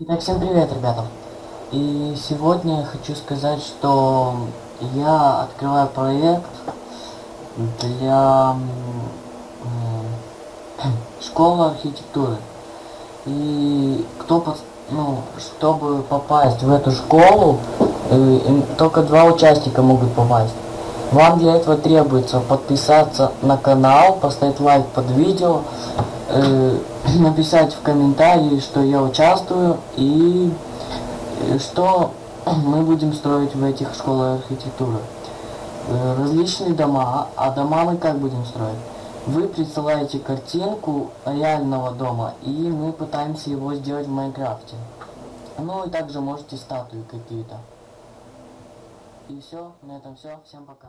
Итак, всем привет, ребята. И сегодня я хочу сказать, что я открываю проект для школы архитектуры. И чтобы попасть в эту школу, только два участника могут попасть. Вам для этого требуется подписаться на канал, поставить лайк под видео, написать в комментарии, что я участвую и что мы будем строить в этих школах архитектуры. Различные дома, а дома мы как будем строить? Вы присылаете картинку реального дома, и мы пытаемся его сделать в Майнкрафте. Ну и также можете статуи какие-то. И все, на этом все. Всем пока.